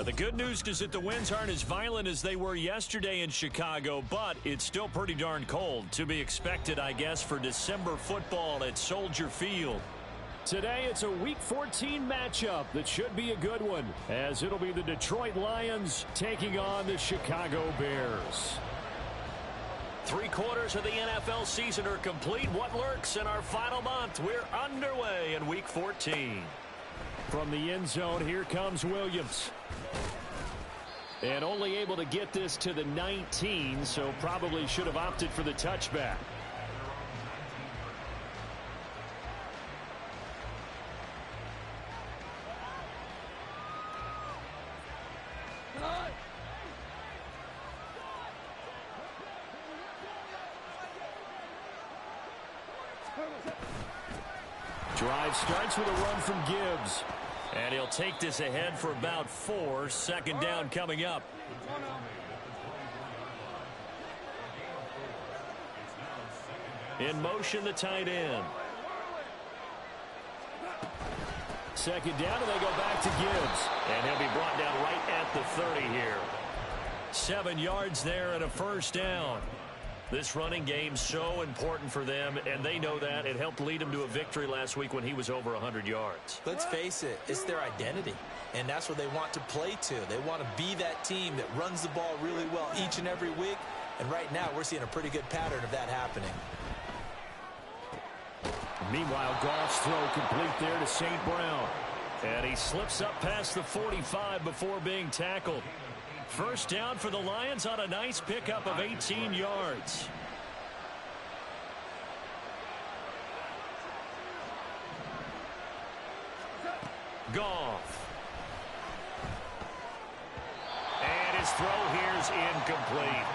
The good news is that the winds aren't as violent as they were yesterday in Chicago, but it's still pretty darn cold. To be expected, I guess, for December football at Soldier Field. Today, it's a Week 14 matchup that should be a good one, as it'll be the Detroit Lions taking on the Chicago Bears. 3/4 of the NFL season are complete. What lurks in our final month? We're underway in Week 14. From the end zone, here comes Williams. And only able to get this to the 19, so probably should have opted for the touchback. Drive starts with a run from Gibbs. And he'll take this ahead for about 4. Second down coming up. In motion, the tight end. Second down, and they go back to Gibbs. And he'll be brought down right at the 30 here. 7 yards there and a first down. This running game's so important for them, and they know that. It helped lead them to a victory last week when he was over 100 yards. Let's face it, it's their identity, and that's what they want to play to. They want to be that team that runs the ball really well each and every week, and right now we're seeing a pretty good pattern of that happening. Meanwhile, Goff's throw complete there to St. Brown. And he slips up past the 45 before being tackled. First down for the Lions on a nice pickup of 18 yards. Goff. And his throw here's incomplete.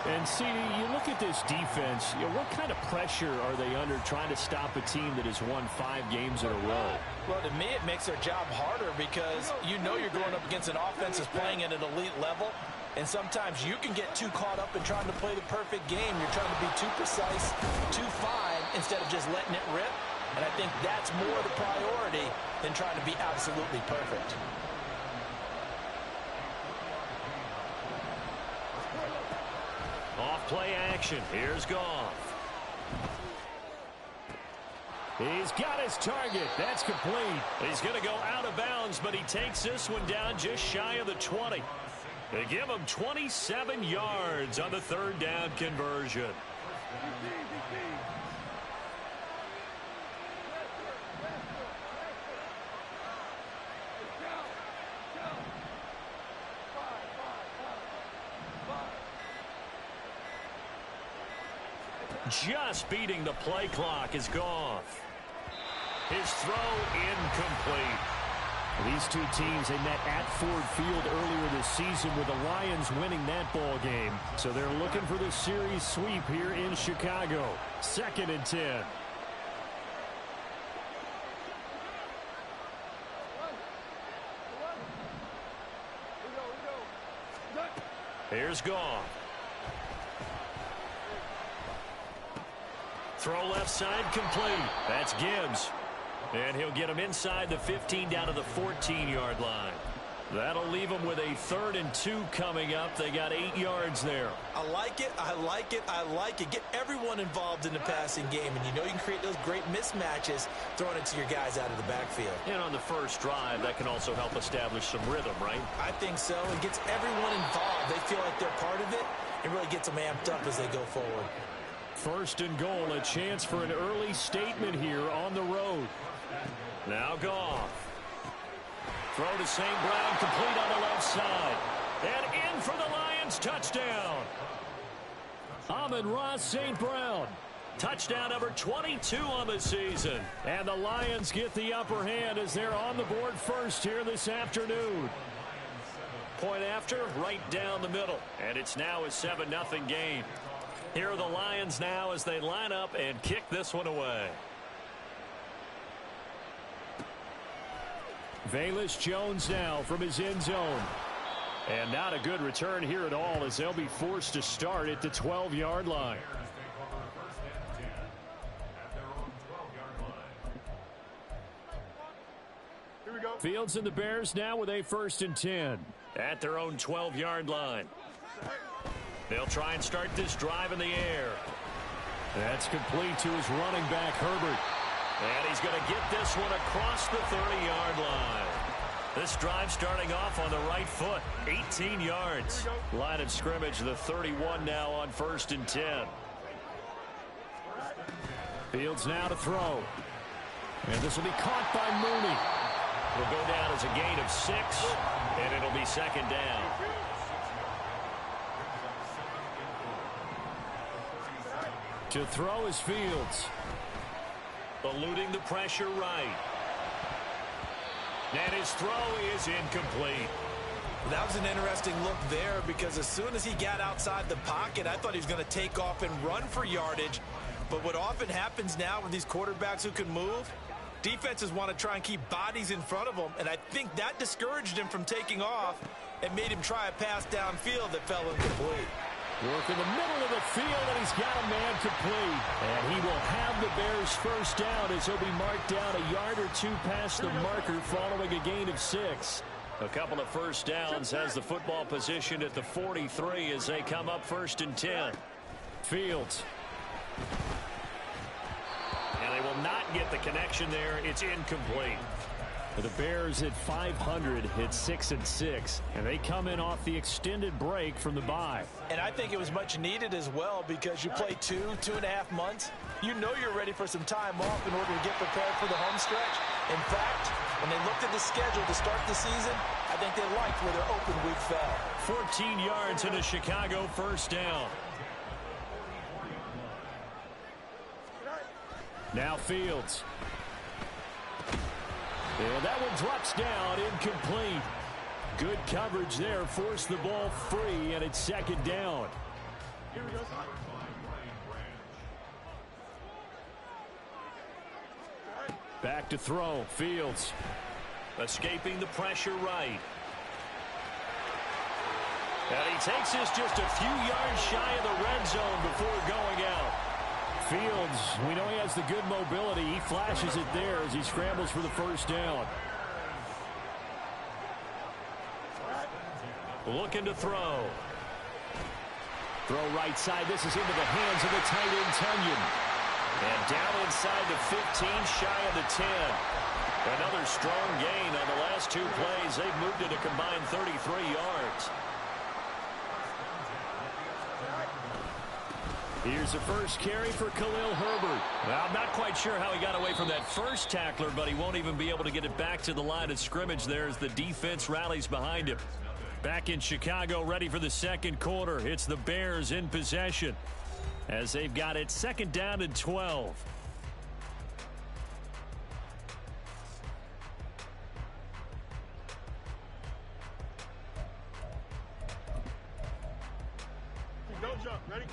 And, CD, you look at this defense, what kind of pressure are they under trying to stop a team that has won 5 games in a row? Well, to me, it makes their job harder because you know you're going up against an offense that's playing at an elite level, and sometimes you can get too caught up in trying to play the perfect game. You're trying to be too precise, too fine, instead of just letting it rip, and I think that's more the priority than trying to be absolutely perfect. Off play action. Here's Goff. He's got his target. That's complete. He's going to go out of bounds, but he takes this one down just shy of the 20. They give him 27 yards on the third down conversion. Just beating the play clock is Goff. His throw incomplete. These two teams, they met at Ford Field earlier this season with the Lions winning that ball game. So they're looking for the series sweep here in Chicago. 2nd and 10. Here's Goff. Throw left side complete. That's Gibbs. And he'll get him inside the 15 down to the 14-yard line. That'll leave them with a 3rd and 2 coming up. They got 8 yards there. I like it. I like it. I like it. Get everyone involved in the passing game. And you know you can create those great mismatches throwing it to your guys out of the backfield. And on the first drive, that can also help establish some rhythm, right? I think so. It gets everyone involved. They feel like they're part of it. It really gets them amped up as they go forward. 1st and goal, a chance for an early statement here on the road. Now Goff. Throw to St. Brown, complete on the left side. And in for the Lions, touchdown. Amon-Ra St. Brown. Touchdown number 22 on the season. And the Lions get the upper hand as they're on the board first here this afternoon. Point after, right down the middle. And it's now a 7-0 game. Here are the Lions now as they line up and kick this one away. Velus Jones now from his end zone. And not a good return here at all as they'll be forced to start at the 12-yard line. Here we go. Fields and the Bears now with a 1st and 10. At their own 12-yard line. They'll try and start this drive in the air. That's complete to his running back, Herbert. And he's going to get this one across the 30-yard line. This drive starting off on the right foot. 18 yards. Line of scrimmage, the 31 now on 1st and 10. Fields now to throw. And this will be caught by Mooney. It'll go down as a gain of 6, and it'll be 2nd down. To throw is Fields. Eluding the pressure right. And his throw is incomplete. That was an interesting look there because as soon as he got outside the pocket, I thought he was going to take off and run for yardage. But what often happens now with these quarterbacks who can move, defenses want to try and keep bodies in front of them, and I think that discouraged him from taking off and made him try a pass downfield that fell incomplete. Work in the middle of the field, and he's got a man complete. And he will have the Bears 1st down as he'll be marked down a yard or 2 past the marker following a gain of 6. A couple of 1st downs has the football positioned at the 43 as they come up 1st and 10. Fields. And they will not get the connection there. It's incomplete. The Bears at 500 hit 6 and 6, and they come in off the extended break from the bye. And I think it was much needed as well because you play 2.5 months. You know you're ready for some time off in order to get prepared for the home stretch. In fact, when they looked at the schedule to start the season, I think they liked where their open week fell. 14 yards in a Chicago 1st down. Now Fields. And that one drops down, incomplete. Good coverage there, forced the ball free, and it's 2nd down. Back to throw, Fields. Escaping the pressure right. And he takes this just a few yards shy of the red zone before going out. Fields, we know he has the good mobility. He flashes it there as he scrambles for the 1st down. Looking to throw. Throw right side. This is into the hands of the tight end, Tunyon. And down inside the 15, shy of the 10. Another strong gain on the last 2 plays. They've moved it a combined 33 yards. Here's the first carry for Khalil Herbert. Well, I'm not quite sure how he got away from that first tackler, but he won't even be able to get it back to the line of scrimmage there as the defense rallies behind him. Back in Chicago, ready for the 2nd quarter. It's the Bears in possession as they've got it 2nd down and 12. Don't jump. Ready?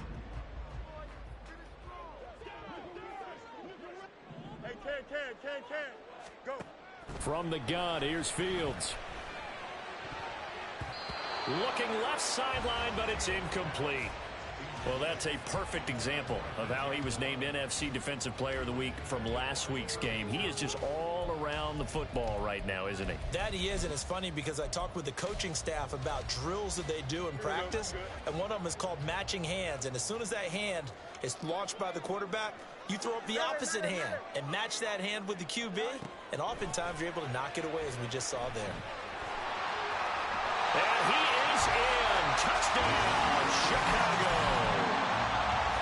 Hey, can. Go. From the gun, here's Fields. Looking left sideline, but it's incomplete. Well, that's a perfect example of how he was named NFC Defensive Player of the Week from last week's game. He is just all around the football right now, isn't he? That he is, and it's funny because I talked with the coaching staff about drills that they do in practice, and one of them is called matching hands. And as soon as that hand is launched by the quarterback, you throw up the opposite hand and match that hand with the QB, and oftentimes you're able to knock it away, as we just saw there. And he is in. Touchdown, Chicago.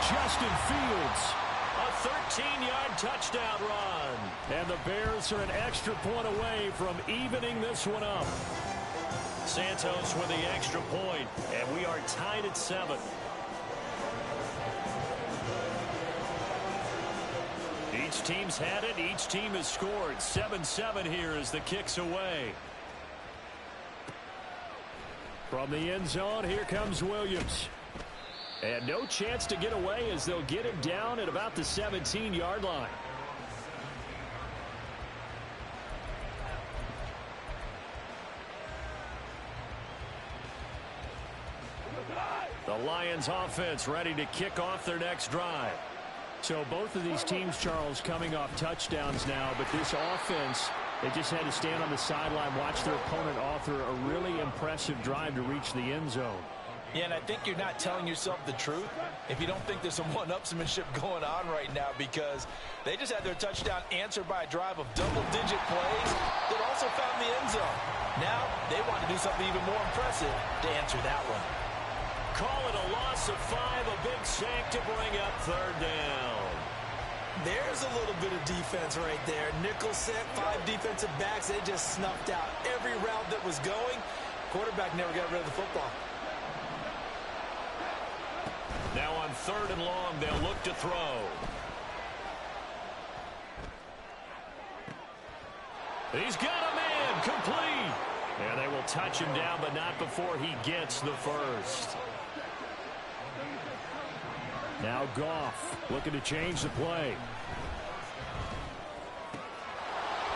Justin Fields. A 13-yard touchdown run. And the Bears are an extra point away from evening this one up. Santos with the extra point, and we are tied at 7. Each team's had it. Each team has scored. 7-7 here as the kick's away. From the end zone, here comes Williams. And no chance to get away as they'll get him down at about the 17-yard line. The Lions offense ready to kick off their next drive. So both of these teams, Charles, coming off touchdowns now, but this offense They just had to stand on the sideline, watch their opponent author a really impressive drive to reach the end zone. Yeah, and I think you're not telling yourself the truth if you don't think there's some one-upsmanship going on right now, because they just had their touchdown answered by a drive of double-digit plays that also found the end zone. Now they want to do something even more impressive to answer that one. Call it a loss of 5, a big sack to bring up third down. There's a little bit of defense right there. Nickel set, 5 defensive backs. They just snuffed out every route that was going. Quarterback never got rid of the football. Now on 3rd and long, they'll look to throw. He's got a man, complete. And they will touch him down, but not before he gets the first. Now Goff looking to change the play.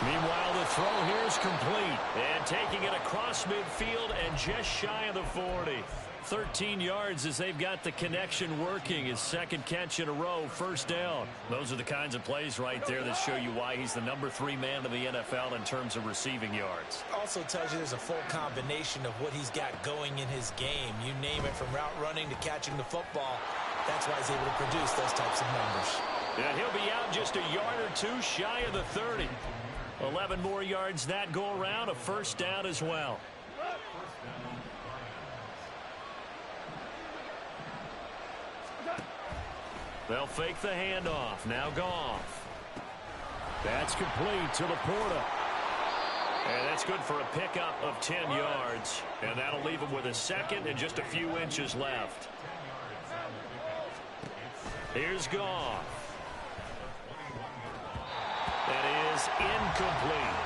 Meanwhile, the throw here is complete. And taking it across midfield and just shy of the 40. 13 yards as they've got the connection working. His second catch in a row, first down. Those are the kinds of plays right there that show you why he's the number 3 man in the NFL in terms of receiving yards. Also tells you there's a full combination of what he's got going in his game. You name it, from route running to catching the football. That's why he's able to produce those types of numbers. Yeah, he'll be out just a yard or 2 shy of the 30. 11 more yards that go around, a first down as well. They'll fake the handoff. Now Goff. That's complete to Laporta. And that's good for a pickup of 10 yards. And that'll leave him with a second and just a few inches left. Here's Goff. That is incomplete.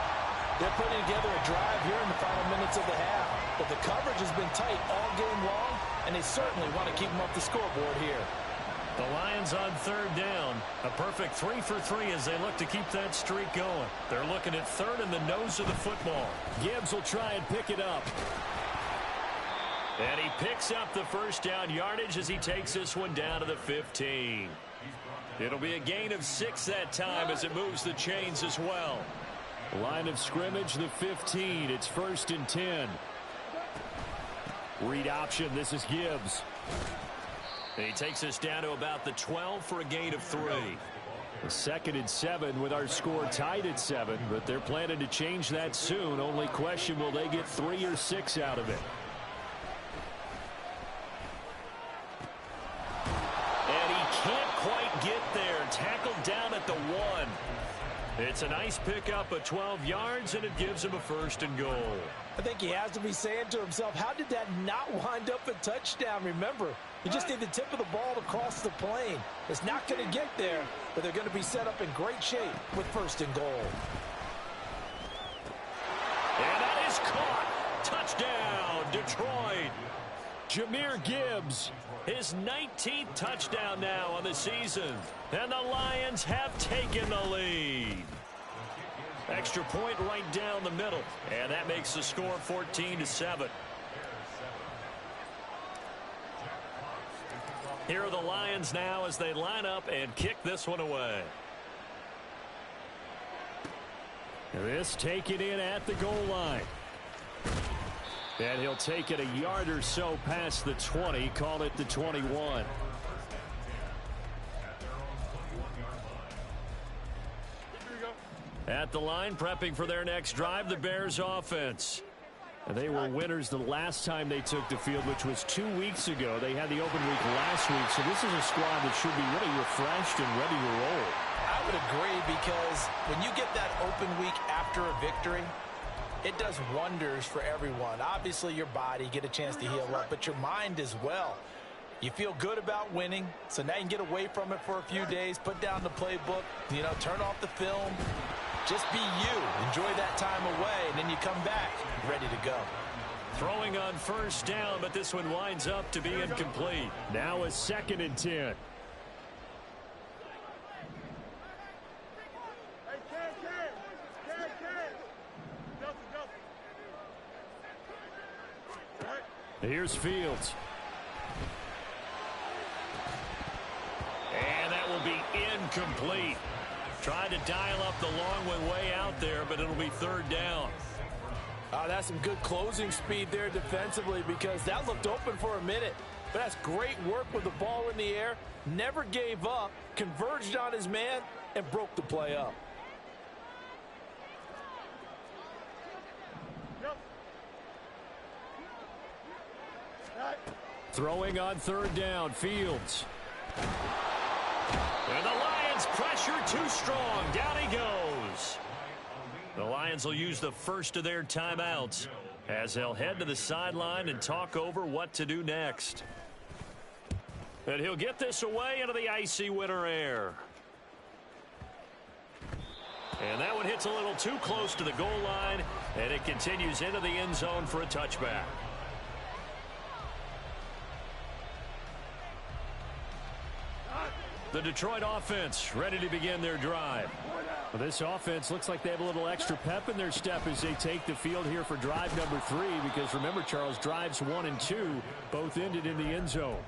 They're putting together a drive here in the final minutes of the half. But the coverage has been tight all game long, and they certainly want to keep them off the scoreboard here. The Lions on 3rd down. A perfect 3 for 3 as they look to keep that streak going. They're looking at 3rd in the nose of the football. Gibbs will try and pick it up. And he picks up the first down yardage as he takes this one down to the 15. It'll be a gain of 6 that time as it moves the chains as well. Line of scrimmage, the 15. It's 1st and 10. Read option. This is Gibbs. And he takes us down to about the 12 for a gain of 3. 2nd and 7 with our score tied at 7, but they're planning to change that soon. Only question, will they get 3 or 6 out of it? And he can't quite get there. Tackled down at the 1. It's a nice pickup of 12 yards, and it gives him a 1st and goal. I think he has to be saying to himself, how did that not wind up a touchdown? Remember, you just need the tip of the ball to cross the plane. It's not going to get there, but they're going to be set up in great shape with 1st and goal. And that is caught. Touchdown, Detroit. Jahmyr Gibbs. His 19th touchdown now on the season. And the Lions have taken the lead. Extra point right down the middle. And that makes the score 14-7. Here are the Lions now as they line up and kick this one away. This taken in at the goal line. And he'll take it a yard or so past the 20, call it the 21. At the line, prepping for their next drive, the Bears offense. They were winners the last time they took the field, which was 2 weeks ago. They had the open week last week, so this is a squad that should be really refreshed and ready to roll. I would agree, because when you get that open week after a victory, it does wonders for everyone. Obviously, your body, get a chance to heal up, but your mind as well. You feel good about winning, so now you can get away from it for a few days, put down the playbook, turn off the film. Just be you. Enjoy that time away, and then you come back ready to go. Throwing on 1st down, but this one winds up to be incomplete. Now a 2nd and 10. Here's Fields. And that will be incomplete. Tried to dial up the long way out there, but it'll be third down. That's some good closing speed there defensively because that looked open for a minute. But that's great work with the ball in the air. Never gave up, converged on his man, and broke the play up. Throwing on third down, Fields. And the Lions pressure too strong. Down he goes. The Lions will use the first of their timeouts as they'll head to the sideline and talk over what to do next. And he'll get this away into the icy winter air. And that one hits a little too close to the goal line, and it continues into the end zone for a touchback. The Detroit offense ready to begin their drive. Well, this offense looks like they have a little extra pep in their step as they take the field here for drive number 3, because remember, Charles, drives 1 and 2 both ended in the end zone.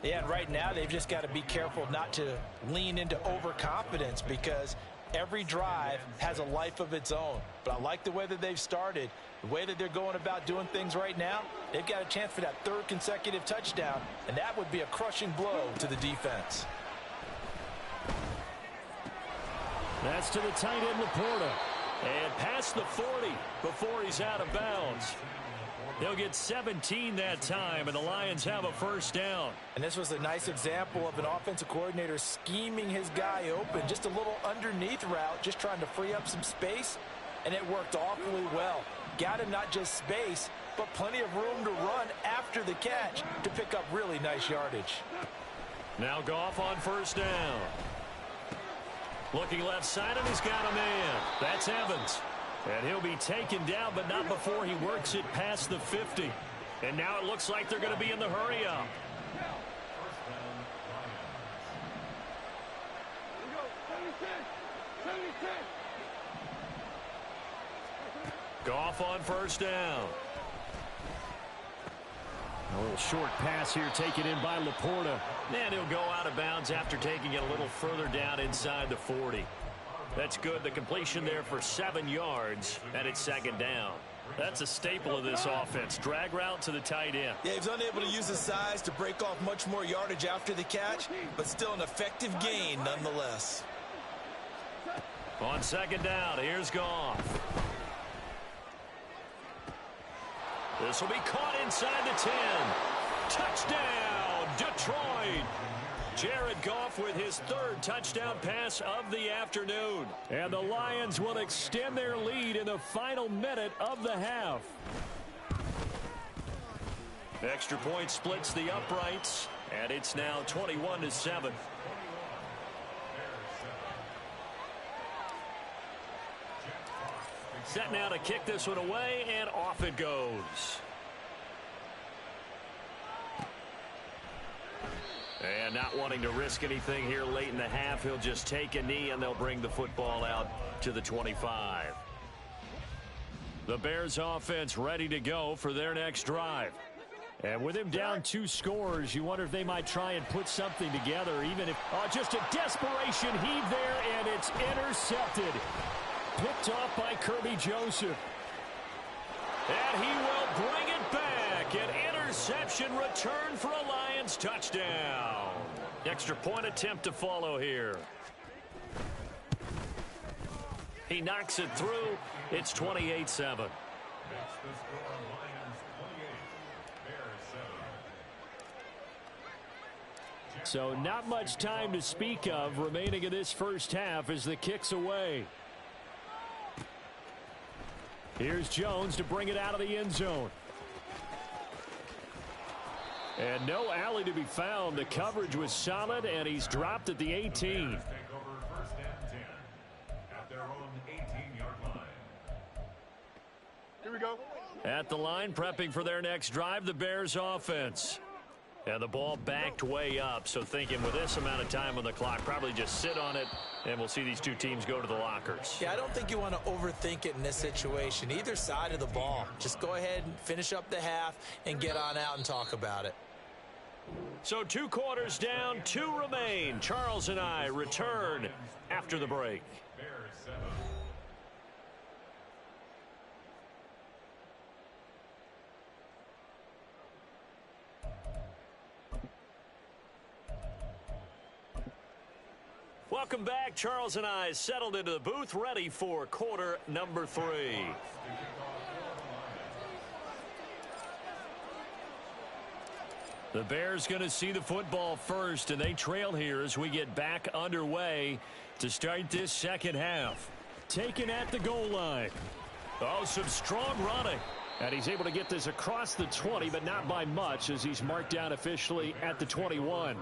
Yeah, and right now they've just got to be careful not to lean into overconfidence because every drive has a life of its own. But I like the way that they've started, the way that they're going about doing things right now. They've got a chance for that 3rd consecutive touchdown, and that would be a crushing blow to the defense. That's to the tight end, Laporta. And past the 40 before he's out of bounds. They'll get 17 that time, and the Lions have a first down. And this was a nice example of an offensive coordinator scheming his guy open. Just a little underneath route, just trying to free up some space, and it worked awfully well. Got him not just space, but plenty of room to run after the catch to pick up really nice yardage. Now Goff on first down. Looking left side, and he's got a man. That's Evans. And he'll be taken down, but not before he works it past the 50. And now it looks like they're going to be in the hurry-up. Goff on first down. A little short pass here taken in by Laporta. And he'll go out of bounds after taking it a little further down inside the 40. That's good. The completion there for 7 yards, and it's second down. That's a staple of this offense. Drag route to the tight end. Yeah, he was unable to use his size to break off much more yardage after the catch, but still an effective gain nonetheless. On second down, here's Goff. This will be caught inside the 10. Touchdown, Detroit. Jared Goff with his 3rd touchdown pass of the afternoon. And the Lions will extend their lead in the final minute of the half. Extra point splits the uprights, and it's now 21-7. Set now to kick this one away, and off it goes. And not wanting to risk anything here late in the half, he'll just take a knee, and they'll bring the football out to the 25. The Bears offense ready to go for their next drive. And with him down 2 scores, you wonder if they might try and put something together, even if just a desperation heave there, and it's intercepted. Picked off by Kirby Joseph. And he will bring it back. An interception return for a Lions touchdown. Extra point attempt to follow here. He knocks it through. It's 28-7. So not much time to speak of remaining in this first half as the kick's away. Here's Jones to bring it out of the end zone. And no alley to be found. The coverage was solid, and he's dropped at the 18. Here we go. At the line, prepping for their next drive, the Bears offense. And the ball backed way up, so thinking with this amount of time on the clock, probably just sit on it, and we'll see these two teams go to the lockers. Yeah, I don't think you want to overthink it in this situation. Either side of the ball. Just go ahead and finish up the half and get on out and talk about it. So 2 quarters down, 2 remain. Charles and I return after the break. Welcome back. Charles and I settled into the booth, ready for quarter number 3. The Bears going to see the football first, and they trail here as we get back underway to start this second half. Taken at the goal line. Oh, some strong running. And he's able to get this across the 20, but not by much as he's marked down officially at the 21.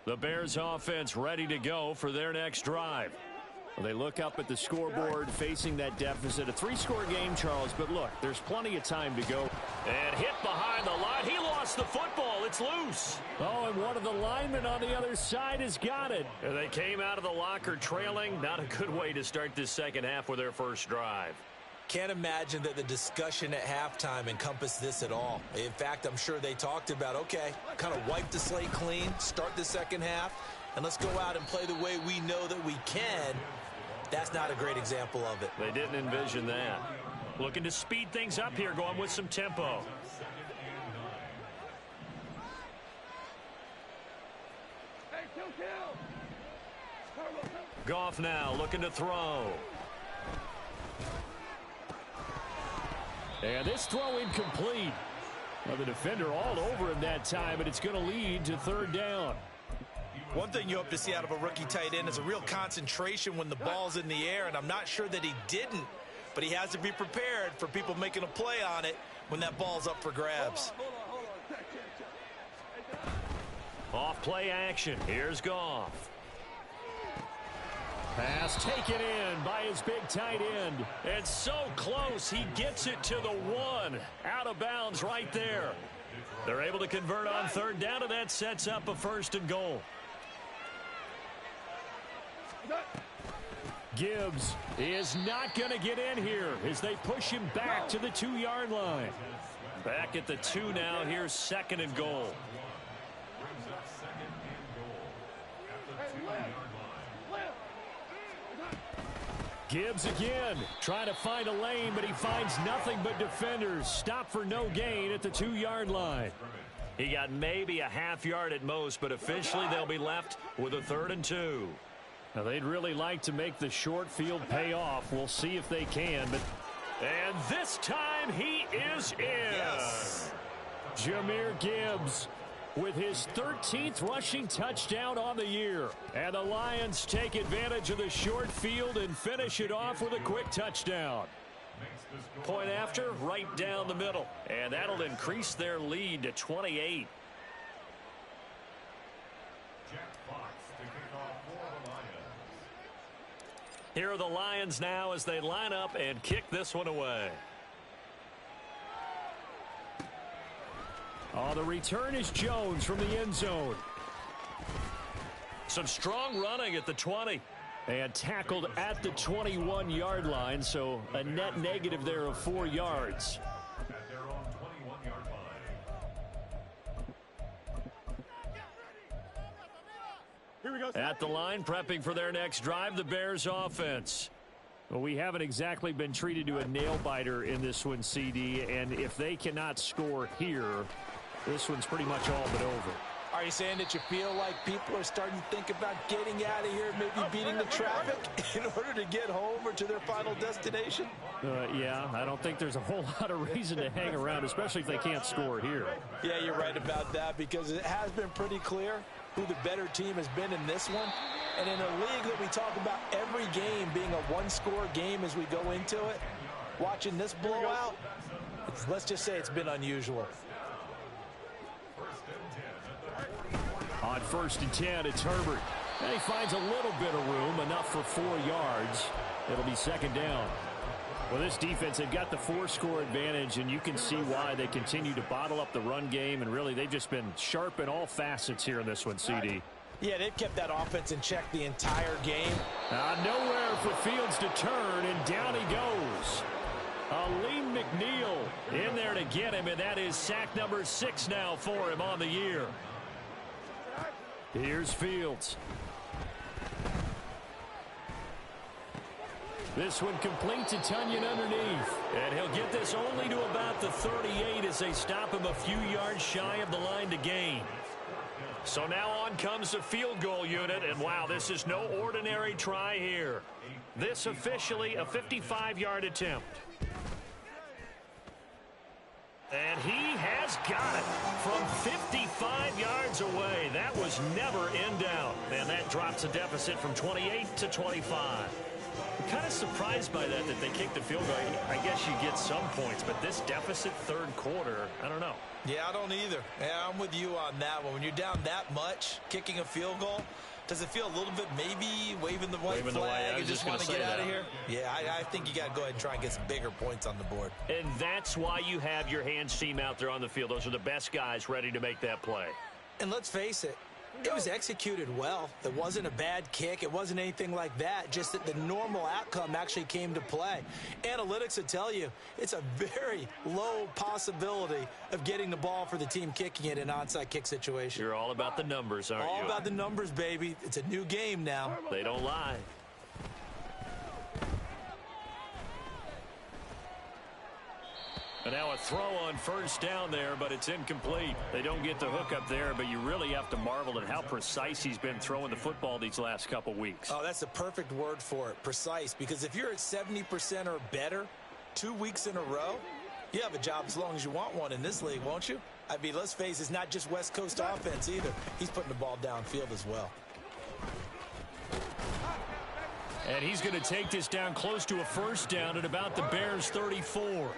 The Bears offense ready to go for their next drive. Well, they look up at the scoreboard facing that deficit. A 3-score game, Charles, but look, there's plenty of time to go. And hit behind the line. He lost the football. It's loose. Oh, and one of the linemen on the other side has got it. And they came out of the locker trailing. Not a good way to start this second half with their first drive. Can't imagine that the discussion at halftime encompassed this at all. In fact, I'm sure they talked about, okay, kind of wipe the slate clean, start the second half, and let's go out and play the way we know that we can. That's not a great example of it. They didn't envision that. Looking to speed things up here, going with some tempo. Goff now looking to throw. And this throw incomplete. Well, the defender all over him that time, and it's going to lead to 3rd down. One thing you hope to see out of a rookie tight end is a real concentration when the ball's in the air, and I'm not sure that he didn't, but he has to be prepared for people making a play on it when that ball's up for grabs. Off play action. Here's Goff. Pass taken in by his big tight end. It's so close. He gets it to the 1. Out of bounds right there. They're able to convert on 3rd down, and that sets up a 1st and goal. Gibbs is not going to get in here as they push him back to the 2-yard line. Back at the 2 now. Here's 2nd and goal. Gibbs again, trying to find a lane, but he finds nothing but defenders. Stop for no gain at the 2-yard line. He got maybe a half yard at most, but officially they'll be left with a 3rd and 2. Now, they'd really like to make the short field pay off. We'll see if they can. And this time he is in. Yes. Jahmyr Gibbs with his 13th rushing touchdown on the year. And the Lions take advantage of the short field and finish it off with a quick touchdown. Point after, right down the middle. And that'll increase their lead to 28. Here are the Lions now as they line up and kick this one away. Oh, the return is Jones from the end zone. Some strong running at the 20. And tackled at the 21-yard line, so a net negative there of 4 yards. Here we go. At the line, prepping for their next drive, the Bears offense. Well, we haven't exactly been treated to a nail-biter in this one, CD, and if they cannot score here, this one's pretty much all but over. Are you saying that you feel like people are starting to think about getting out of here, maybe beating the traffic in order to get home or to their final destination? Yeah, I don't think there's a whole lot of reason to hang around, especially if they can't score here. Yeah, you're right about that, because it has been pretty clear who the better team has been in this one. And in a league that we talk about every game being a one-score game as we go into it, watching this blowout, let's just say it's been unusual. On 1st and 10, it's Herbert. And he finds a little bit of room, enough for 4 yards. It'll be 2nd down. Well, this defense, they've got the 4-score advantage, and you can see why they continue to bottle up the run game, and really they've just been sharp in all facets here in this one, CD. Yeah, they've kept that offense in check the entire game. Nowhere for Fields to turn, and down he goes. Aleem McNeil in there to get him, and that is sack number 6 now for him on the year. Here's Fields. This one complete to Tunyon underneath. And he'll get this only to about the 38 as they stop him a few yards shy of the line to gain. So now on comes the field goal unit, and wow, this is no ordinary try here. This officially a 55-yard attempt. And he has got it from 55 yards away. That was never in doubt. And that drops the deficit from 28 to 25. I'm kind of surprised by that they kicked the field goal. I guess you get some points, but this deficit third quarter, I don't know. Yeah, I don't either. Yeah, I'm with you on that one. When you're down that much, kicking a field goal, does it feel a little bit maybe waving the white flag and just want to get out of here? Yeah, I think you got to go ahead and try and get some bigger points on the board. And that's why you have your hands team out there on the field. Those are the best guys ready to make that play. And let's face it, it was executed well. It wasn't a bad kick. It wasn't anything like that. Just that the normal outcome actually came to play. Analytics will tell you it's a very low possibility of getting the ball for the team kicking it in an onside kick situation. You're all about the numbers, aren't you? All about the numbers, baby. It's a new game now. They don't lie. And now a throw on first down there, but it's incomplete. They don't get the hook up there, but you really have to marvel at how precise he's been throwing the football these last couple weeks. Oh, that's the perfect word for it, precise, because if you're at 70% or better 2 weeks in a row, you have a job as long as you want one in this league, won't you? I mean, let's face it, it's not just West Coast offense either. He's putting the ball downfield as well. And he's going to take this down close to a first down at about the Bears' 34.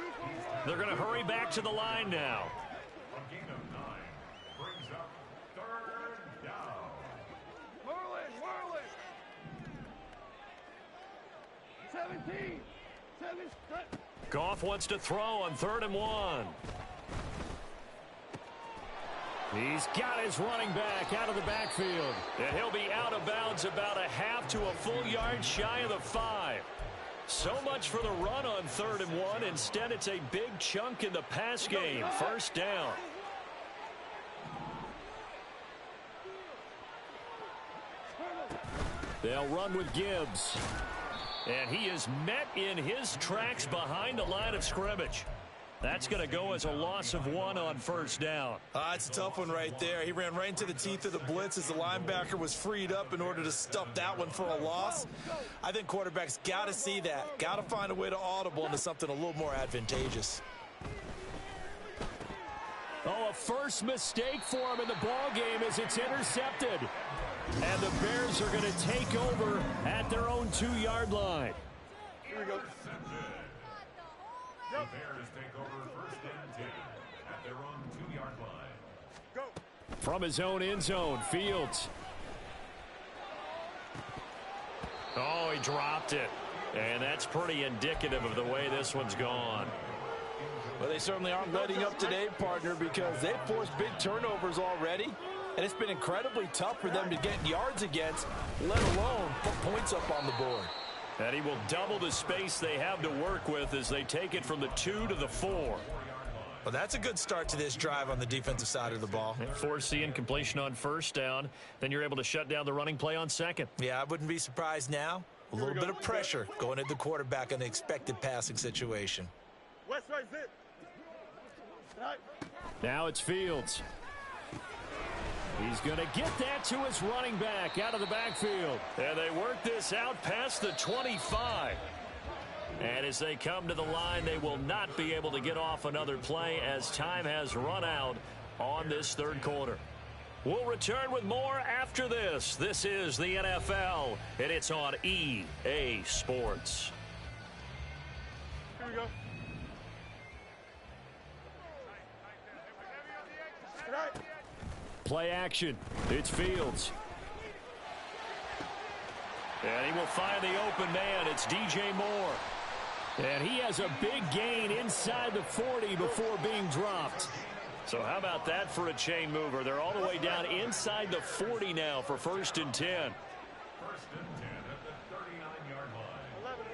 They're going to hurry back to the line now. A gain of 9 brings up 3rd down. Whirling. 17. Goff wants to throw on 3rd and 1. He's got his running back out of the backfield. And he'll be out of bounds about a half to a full yard shy of the 5. So much for the run on 3rd and 1. Instead, it's a big chunk in the pass game. First down. They'll run with Gibbs. And he is met in his tracks behind the line of scrimmage. That's going to go as a loss of 1 on first down. It's a tough one right there. He ran right into the teeth of the blitz as the linebacker was freed up in order to stuff that one for a loss. I think quarterbacks got to see that. Got to find a way to audible into something a little more advantageous. Oh, a first mistake for him in the ball game as it's intercepted. And the Bears are going to take over at their own 2-yard line. Here we go. The Bears take over 1st and 10 at their own 2-yard line. Go. From his own end zone, Fields. Oh, he dropped it. And that's pretty indicative of the way this one's gone. Well, they certainly aren't letting up today, partner, because they've forced big turnovers already. And it's been incredibly tough for them to get yards against, let alone put points up on the board. And he will double the space they have to work with as they take it from the 2 to the 4. Well, that's a good start to this drive on the defensive side of the ball. Force the incompletion on first down. Then you're able to shut down the running play on second. Yeah, I wouldn't be surprised now. A little bit of pressure going at the quarterback in the expected passing situation. West side zip. Now it's Fields. He's going to get that to his running back out of the backfield. And they work this out past the 25. And as they come to the line, they will not be able to get off another play as time has run out on this third quarter. We'll return with more after this. This is the NFL, and it's on EA Sports. Here we go. Play action. It's Fields. And he will find the open man. It's DJ Moore. And he has a big gain inside the 40 before being dropped. So how about that for a chain mover? They're all the way down inside the 40 now for 1st and 10. 1st and 10 at the 39-yard line. 11.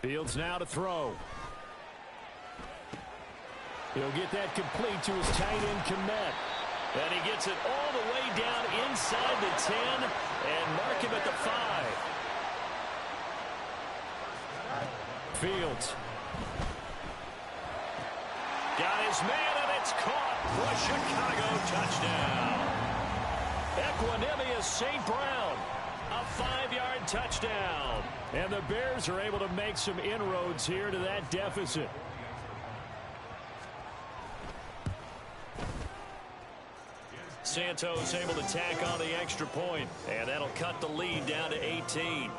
Fields now to throw. He'll get that complete to his tight end, Kmet. And he gets it all the way down inside the 10 and mark him at the 5. Fields. Got his man, and it's caught for a Chicago touchdown. Equanimous St. Brown, a 5-yard touchdown. And the Bears are able to make some inroads here to that deficit. Santos able to tack on the extra point, and that'll cut the lead down to 18.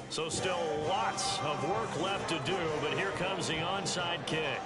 So still lots of work left to do, but here comes the onside kick.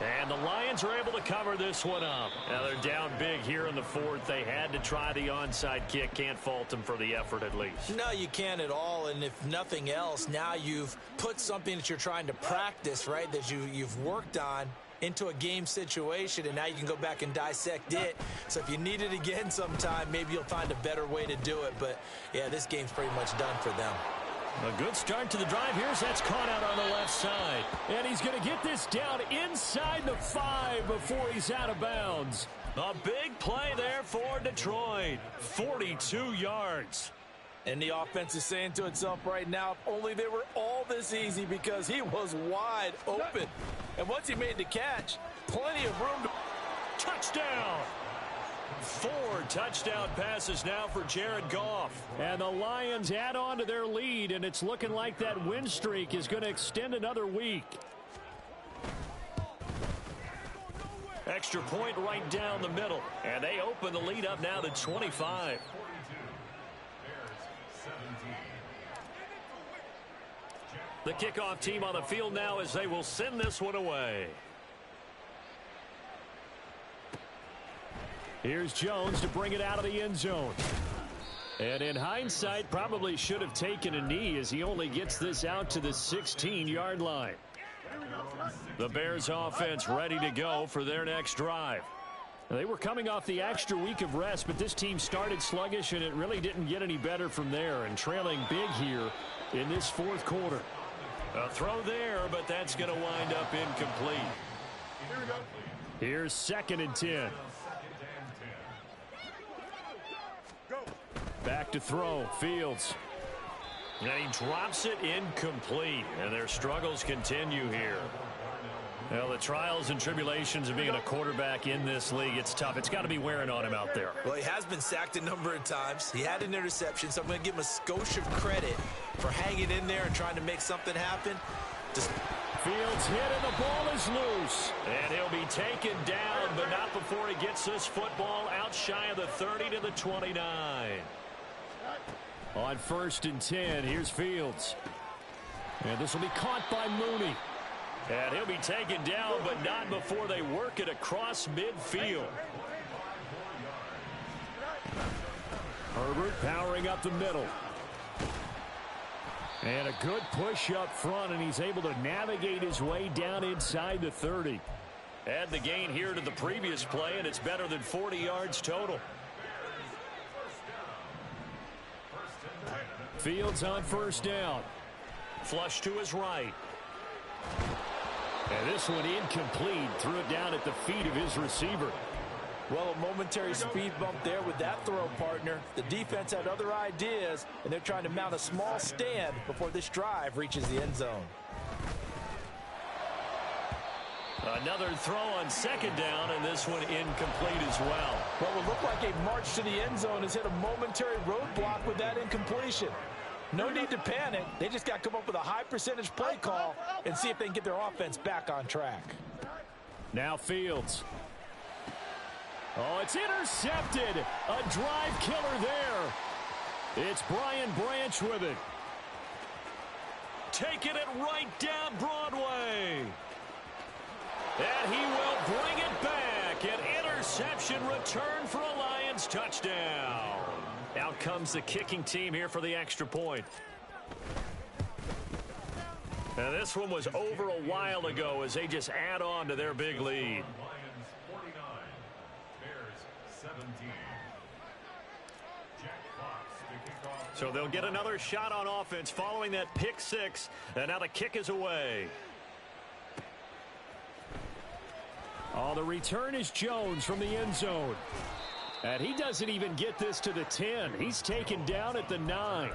And the Lions are able to cover this one up. Now they're down big here in the 4th. They had to try the onside kick. Can't fault them for the effort at least. No, you can't at all. And if nothing else, now you've put something that you're trying to practice, right, that you've worked on into a game situation, and now you can go back and dissect it. So if you need it again sometime, maybe you'll find a better way to do it. But, yeah, this game's pretty much done for them. A good start to the drive. That's caught out on the left side. And he's going to get this down inside the 5 before he's out of bounds. A big play there for Detroit. 42 yards. And the offense is saying to itself right now, if only they were all this easy, because he was wide open. And once he made the catch, plenty of room to... Touchdown! 4 touchdown passes now for Jared Goff. And the Lions add on to their lead, and it's looking like that win streak is going to extend another week. Extra point right down the middle, and they open the lead up now to 25. The kickoff team on the field now as they will send this one away. Here's Jones to bring it out of the end zone. And in hindsight, probably should have taken a knee as he only gets this out to the 16-yard line. The Bears offense ready to go for their next drive. They were coming off the extra week of rest, but this team started sluggish, and it really didn't get any better from there, and trailing big here in this 4th quarter. A throw there, but that's going to wind up incomplete. Here's 2nd and 10. Back to throw. Fields. And he drops it incomplete. And their struggles continue here. Well, the trials and tribulations of being a quarterback in this league, it's tough. It's got to be wearing on him out there. Well, he has been sacked a number of times. He had an interception, so I'm going to give him a skosh of credit for hanging in there and trying to make something happen. Fields hit and the ball is loose. And he'll be taken down, but not before he gets this football out shy of the 30 to the 29. On 1st and 10, here's Fields. And this will be caught by Mooney. And he'll be taken down, but not before they work it across midfield. Herbert powering up the middle. And a good push up front, and he's able to navigate his way down inside the 30. Add the gain here to the previous play, and it's better than 40 yards total. Fields on 1st down. Flush to his right. And this one incomplete. Threw it down at the feet of his receiver. Well, a momentary speed bump there with that throw, partner. The defense had other ideas, and they're trying to mount a small stand before this drive reaches the end zone. Another throw on 2nd down, and this one incomplete as well. What would look like a march to the end zone has hit a momentary roadblock with that incompletion. No need to panic. They just got to come up with a high percentage play call and see if they can get their offense back on track. Now Fields. Oh, it's intercepted. A drive killer there. It's Brian Branch with it. Taking it right down Broadway. And he will bring it back. An interception return for a Lions touchdown. Out comes the kicking team here for the extra point. And this one was over a while ago as they just add on to their big lead. Lions 49, Bears 17. Jack Fox to kick off. So they'll get another shot on offense following that pick six. And now the kick is away. Oh, the return is Jones from the end zone. And he doesn't even get this to the 10. He's taken down at the 9.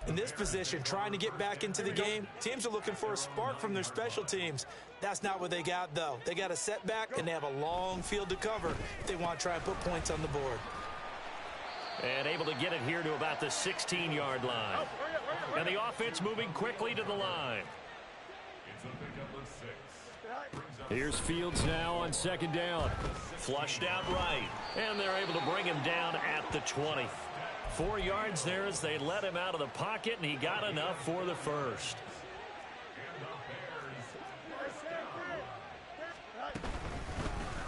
In this position, trying to get back into the game, teams are looking for a spark from their special teams. That's not what they got, though. They got a setback, and they have a long field to cover if they want to try and put points on the board. And able to get it here to about the 16-yard line. And the offense moving quickly to the line. It's a pickup of 6. Here's Fields now on second down. Flushed out right. And they're able to bring him down at the 20. 4 yards there as they let him out of the pocket, and he got enough for the first.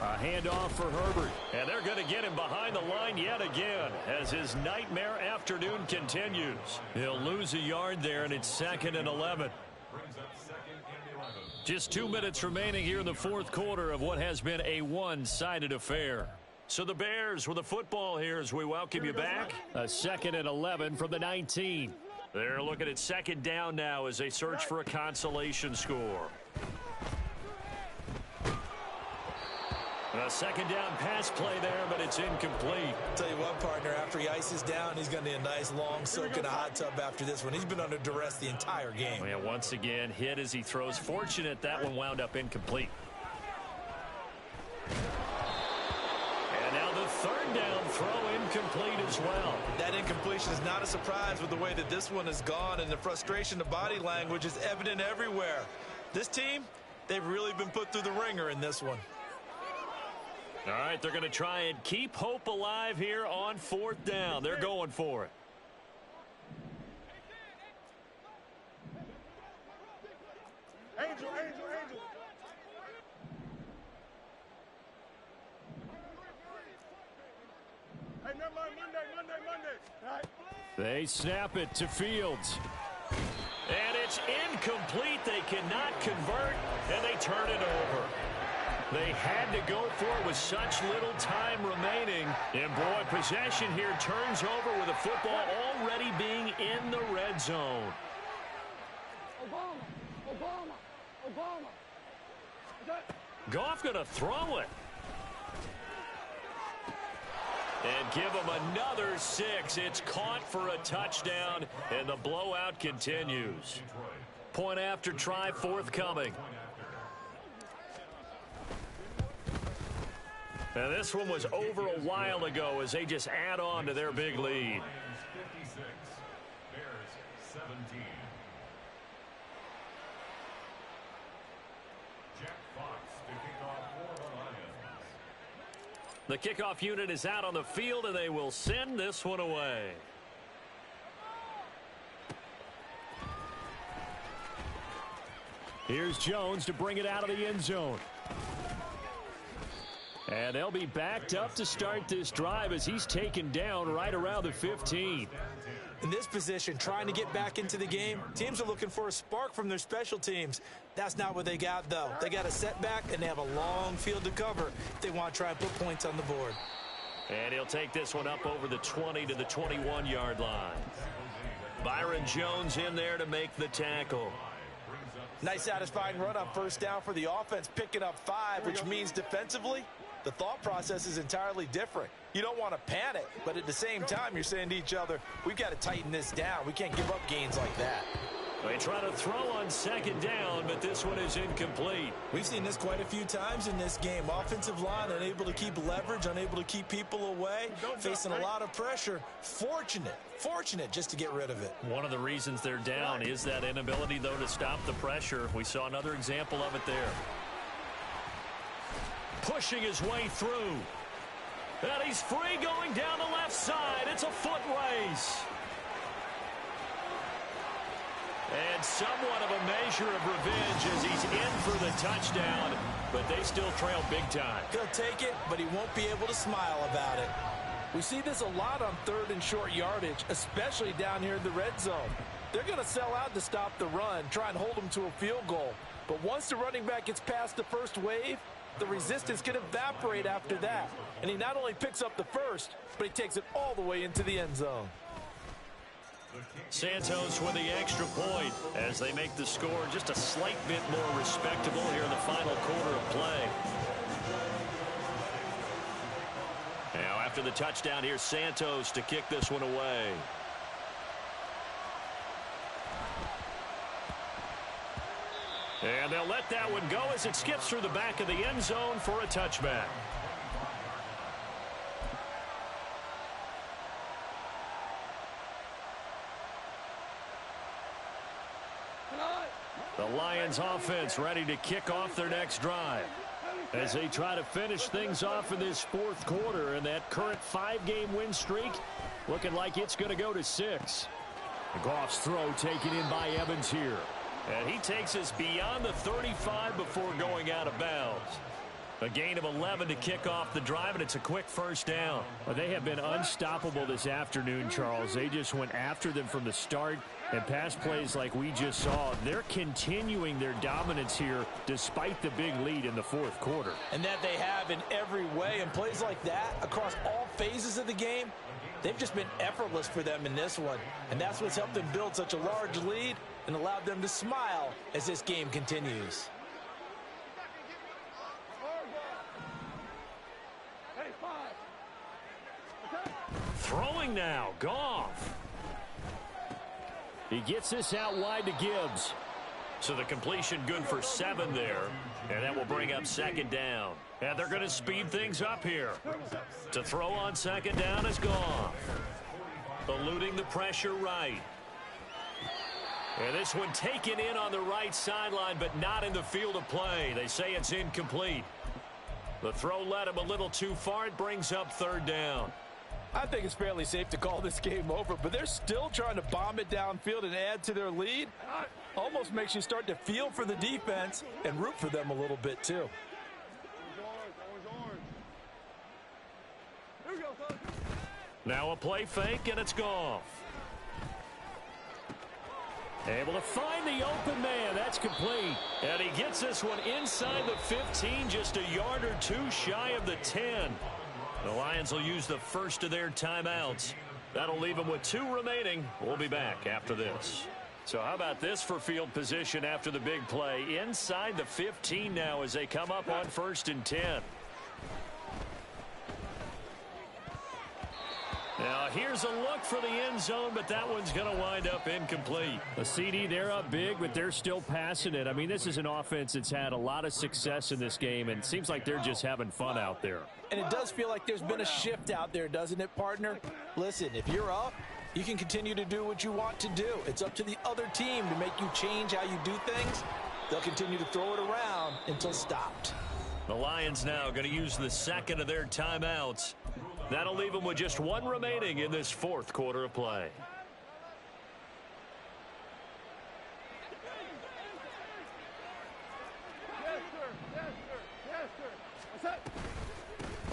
A handoff for Herbert. And they're going to get him behind the line yet again as his nightmare afternoon continues. He'll lose a yard there, and it's 2nd and 11. Just 2 minutes remaining here in the fourth quarter of what has been a one-sided affair. So the Bears with the football here as we welcome you back. A 2nd and 11 from the 19. They're looking at second down now as they search for a consolation score. A second down pass play there, but it's incomplete. Tell you what, partner, after he ices down, he's going to need a nice long soak in a hot tub after this one. He's been under duress the entire game. Well, yeah, once again, hit as he throws. Fortunate that one wound up incomplete. And now the third down throw incomplete as well. That incompletion is not a surprise with the way that this one has gone, and the frustration of body language is evident everywhere. This team, they've really been put through the ringer in this one. All right, they're going to try and keep hope alive here on fourth down. They're going for it. Angel. Hey, never mind, Monday. All right. They snap it to Fields. And it's incomplete. They cannot convert, and they turn it over. They had to go for it with such little time remaining. And, boy, possession here turns over with the football already being in the red zone. Obama. Goff going to throw it. And give him another 6. It's caught for a touchdown, and the blowout continues. Point after try forthcoming. And this one was over a while ago as they just add on to their big lead. Lions 56, Bears 17. Jack Fox to kick off for the Lions. The kickoff unit is out on the field, and they will send this one away. Here's Jones to bring it out of the end zone. And they'll be backed up to start this drive as he's taken down right around the 15. In this position, trying to get back into the game, teams are looking for a spark from their special teams. That's not what they got, though. They got a setback, and they have a long field to cover if they want to try and put points on the board. And he'll take this one up over the 20 to the 21-yard line. Byron Jones in there to make the tackle. Nice satisfying run on first down for the offense, picking up 5, which means defensively, the thought process is entirely different. You don't want to panic, but at the same time, you're saying to each other, we've got to tighten this down. We can't give up gains like that. They try to throw on second down, but this one is incomplete. We've seen this quite a few times in this game. Offensive line unable to keep leverage, unable to keep people away, facing a lot of pressure. Fortunate just to get rid of it. One of the reasons they're down is that inability, though, to stop the pressure. We saw another example of it there. Pushing his way through. And he's free going down the left side. It's a foot race. And somewhat of a measure of revenge as he's in for the touchdown. but they still trail big time. He'll take it, but he won't be able to smile about it. We see this a lot on 3rd and short yardage, especially down here in the red zone. They're going to sell out to stop the run, try and hold them to a field goal. But once the running back gets past the first wave, the resistance can evaporate after that. And he not only picks up the first, but he takes it all the way into the end zone. Santos with the extra point as they make the score just a slight bit more respectable here in the final quarter of play. Now after the touchdown, here's Santos to kick this one away. And they'll let that one go as it skips through the back of the end zone for a touchback. The Lions offense ready to kick off their next drive as they try to finish things off in this 4th quarter, and that current 5-game win streak looking like it's going to go to 6. Goff's throw taken in by Evans here. And he takes us beyond the 35 before going out of bounds. A gain of 11 to kick off the drive, and it's a quick first down. Well, they have been unstoppable this afternoon, Charles. They just went after them from the start, and pass plays like we just saw. They're continuing their dominance here despite the big lead in the 4th quarter. And that they have in every way. And plays like that across all phases of the game, they've just been effortless for them in this one. And that's what's helped them build such a large lead and allowed them to smile as this game continues. Throwing now, Goff. He gets this out wide to Gibbs. So the completion good for 7 there, and that will bring up 2nd down. And they're going to speed things up here. To throw on 2nd down is Goff. Eluding the pressure right. And this one taken in on the right sideline, but not in the field of play. They say it's incomplete. The throw led him a little too far. It brings up 3rd down. I think it's fairly safe to call this game over, but they're still trying to bomb it downfield and add to their lead. Almost makes you start to feel for the defense and root for them a little bit too. Now a play fake, and it's Goff. Able to find the open man. That's complete. And he gets this one inside the 15, just a yard or 2 shy of the 10. The Lions will use the first of their timeouts. That'll leave them with 2 remaining. We'll be back after this. So how about this for field position after the big play? Inside the 15 now as they come up on 1st and 10. Now here's a look for the end zone, but that one's going to wind up incomplete. A CD, they're up big, but they're still passing it. I mean, this is an offense that's had a lot of success in this game, and it seems like they're just having fun out there. And it does feel like there's been a shift out there, doesn't it, partner? Listen, if you're up, you can continue to do what you want to do. It's up to the other team to make you change how you do things. They'll continue to throw it around until stopped. The Lions now going to use the 2nd of their timeouts. That'll leave them with just 1 remaining in this 4th quarter of play.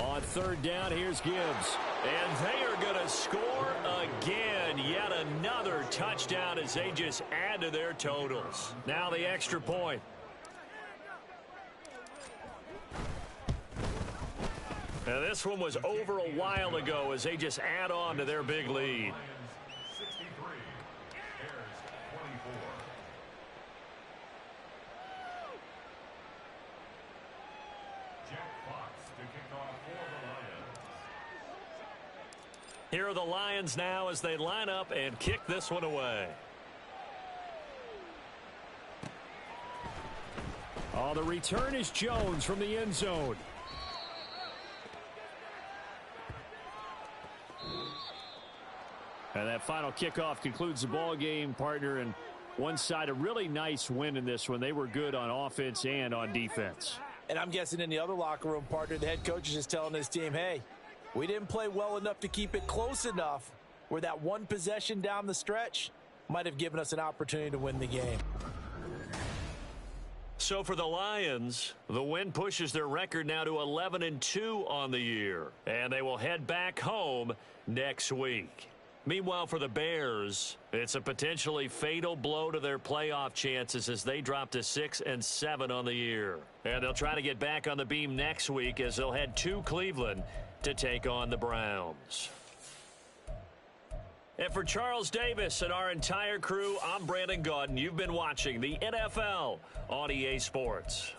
On 3rd down, here's Gibbs. And they are going to score again. Yet another touchdown as they just add to their totals. Now the extra point. Now this one was over a while ago as they just add on to their big lead. 63, Bears 24. Jack Fox to kick off for the Lions. Here are the Lions now as they line up and kick this one away. Oh, the return is Jones from the end zone. And that final kickoff concludes the ball game, partner, and one side a really nice win in this one. They were good on offense and on defense. And I'm guessing in the other locker room, partner, the head coach is just telling his team, hey, we didn't play well enough to keep it close enough where that one possession down the stretch might have given us an opportunity to win the game. So for the Lions, the win pushes their record now to 11-2 on the year. And they will head back home next week. Meanwhile, for the Bears, it's a potentially fatal blow to their playoff chances as they drop to 6-7 on the year. And they'll try to get back on the beam next week as they'll head to Cleveland to take on the Browns. And for Charles Davis and our entire crew, I'm Brandon Gaudin. You've been watching the NFL on EA Sports.